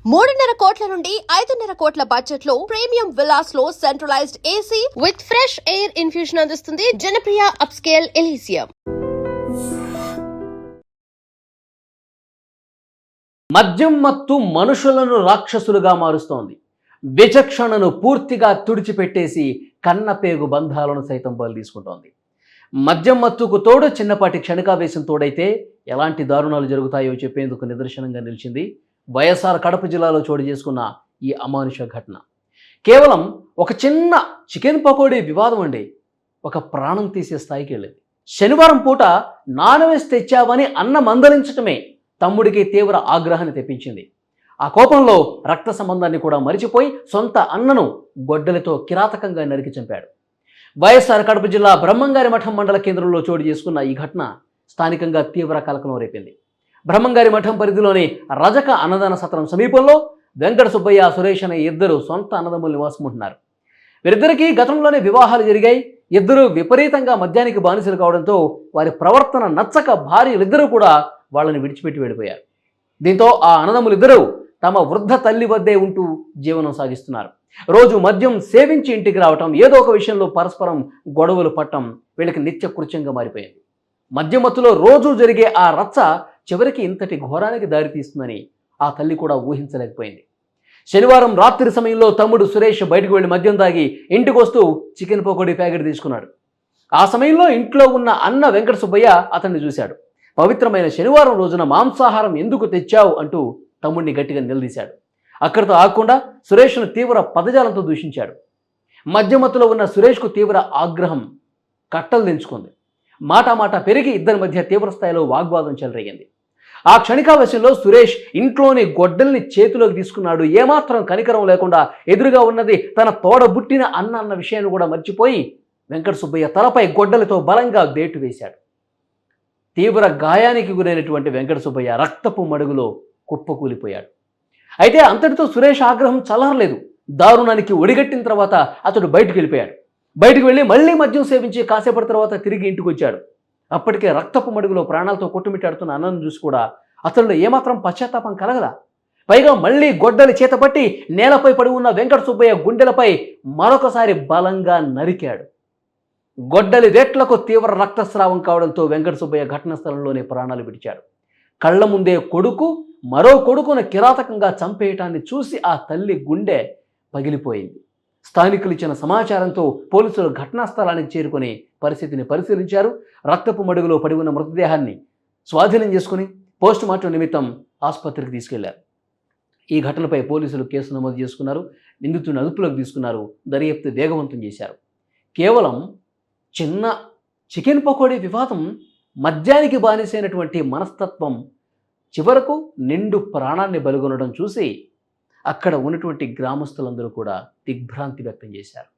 3.5 కోట్ల నుండి 5.5 కోట్ల బడ్జెట్ లో ప్రీమియం విల్లాస్ లో centralized AC with fresh air infusion అందిస్తుంది జనప్రియ అప్స్కేల్ ఎలీసియం. మద్యం మత్తు మనుషులను రాక్షసులుగా మారుస్తోంది. విచక్షణను పూర్తిగా తుడిచిపెట్టేసి కన్నపేగు బంధాలను సైతం బలి తీసుకుంటోంది. మద్యం మత్తుకు తోడు చిన్నపాటి క్షణికావేశం తోడైతే ఎలాంటి దారుణాలు జరుగుతాయో చెప్పేందుకు నిదర్శనంగా నిలిచింది వైఎస్ఆర్ కడప జిల్లాలో చోటు చేసుకున్న ఈ అమానుష ఘటన. కేవలం ఒక చిన్న చికెన్ పకోడీ వివాదం అండి ఒక ప్రాణం తీసే స్థాయికి వెళ్ళింది. శనివారం పూట నాన్ వెజ్ తెచ్చావని అన్న మందలించటమే తమ్ముడికి తీవ్ర ఆగ్రహాన్ని తెప్పించింది. ఆ కోపంలో రక్త సంబంధాన్ని కూడా మరిచిపోయి సొంత అన్నను గొడ్డలితో కిరాతకంగా నరికి చంపాడు. వైఎస్ఆర్ కడప జిల్లా బ్రహ్మంగారి మఠం మండల కేంద్రంలో చోటు చేసుకున్న ఈ ఘటన స్థానికంగా తీవ్ర కలకలం రేపింది. బ్రహ్మంగారి మఠం పరిధిలోని రజక అన్నదాన సత్రం సమీపంలో వెంకట సుబ్బయ్య, సురేష్ అనే ఇద్దరు సొంత అన్నదమ్ములు నివాసం ఉంటున్నారు. వీరిద్దరికీ గతంలోనే వివాహాలు జరిగాయి. ఇద్దరు విపరీతంగా మద్యానికి బానిసలు కావడంతో వారి ప్రవర్తన నచ్చక భార్యలిద్దరూ కూడా వాళ్ళని విడిచిపెట్టి వెళ్ళిపోయారు. దీంతో ఆ అన్నదమ్ములిద్దరూ తమ వృద్ధ తల్లి వద్దే ఉంటూ జీవనం సాగిస్తున్నారు. రోజు మద్యం సేవించి ఇంటికి రావటం, ఏదో ఒక విషయంలో పరస్పరం గొడవలు పట్టడం వీళ్ళకి నిత్య కృత్యంగా మారిపోయింది. మద్యమత్తులో రోజు జరిగే ఆ రచ్చ చివరికి ఇంతటి ఘోరానికి దారితీస్తుందని ఆ తల్లి కూడా ఊహించలేకపోయింది. శనివారం రాత్రి సమయంలో తమ్ముడు సురేష్ బయటకు వెళ్ళి మద్యం తాగి ఇంటికి వస్తూ చికెన్ పకోడీ ప్యాకెట్ తీసుకున్నాడు. ఆ సమయంలో ఇంట్లో ఉన్న అన్న వెంకట సుబ్బయ్య అతన్ని చూశాడు. పవిత్రమైన శనివారం రోజున మాంసాహారం ఎందుకు తెచ్చావు అంటూ తమ్ముడిని గట్టిగా నిలదీశాడు. అక్కడితో ఆగకుండా సురేష్ను తీవ్ర పదజాలంతో దూషించాడు. మద్యమత్తులో ఉన్న సురేష్కు తీవ్ర ఆగ్రహం కట్టలు దించుకుంది. మాట పెరిగి ఇద్దరి మధ్య తీవ్ర స్థాయిలో వాగ్వాదం చెలరేగింది. ఆ క్షణికావేశంలో సురేష్ ఇంట్లోని గొడ్డల్ని చేతిలోకి తీసుకున్నాడు. ఏమాత్రం కనికరం లేకుండా ఎదురుగా ఉన్నది తన తోడబుట్టిన అన్న విషయాన్ని కూడా మర్చిపోయి వెంకట సుబ్బయ్య తలపై గొడ్డలతో బలంగా వేటు వేశాడు. తీవ్ర గాయానికి గురైనటువంటి వెంకట సుబ్బయ్య రక్తపు మడుగులో కుప్పకూలిపోయాడు. అయితే అంతటితో సురేష్ ఆగ్రహం చల్లారలేదు. దారుణానికి ఒడిగట్టిన తర్వాత అతడు బయటికి వెళ్ళిపోయాడు. బయటికి వెళ్ళి మళ్ళీ మద్యం సేవించి కాసేపటి తర్వాత తిరిగి ఇంటికి వచ్చాడు. అప్పటికే రక్తపు మడుగులో ప్రాణాలతో కొట్టుమిట్టాడుతున్న అన్నను చూసి కూడా అతనిలో ఏమాత్రం పశ్చాత్తాపం కలగల. పైగా మళ్ళీ గొడ్డలి చేతపట్టి నేలపై పడి ఉన్న వెంకట సుబ్బయ్య గుండెలపై మరొకసారి బలంగా నరికాడు. గొడ్డలి వేట్లకు తీవ్ర రక్తస్రావం కావడంతో వెంకట సుబ్బయ్య ఘటనా స్థలంలోనే ప్రాణాలు విడిచాడు. కళ్ల ముందే కొడుకు మరో కొడుకును కిరాతకంగా చంపేయటాన్ని చూసి ఆ తల్లి గుండె పగిలిపోయింది. స్థానికులు ఇచ్చిన సమాచారంతో పోలీసులు ఘటనా స్థలానికి చేరుకుని పరిస్థితిని పరిశీలించారు. రక్తపు మడుగులో పడి ఉన్న మృతదేహాన్ని స్వాధీనం చేసుకుని పోస్టుమార్టం నిమిత్తం ఆసుపత్రికి తీసుకెళ్లారు. ఈ ఘటనపై పోలీసులు కేసు నమోదు చేసుకున్నారు. నిందితుడిని అదుపులోకి తీసుకున్నారు. దర్యాప్తు వేగవంతం చేశారు. కేవలం చిన్న చికెన్ పకోడీ వివాదం మద్యానికి బానిసైనటువంటి మనస్తత్వం చివరకు నిండు ప్రాణాన్ని బలిగొనడం చూసి అక్కడ ఉన్నటువంటి గ్రామస్తులందరూ కూడా దిగ్భ్రాంతి వ్యక్తం చేశారు.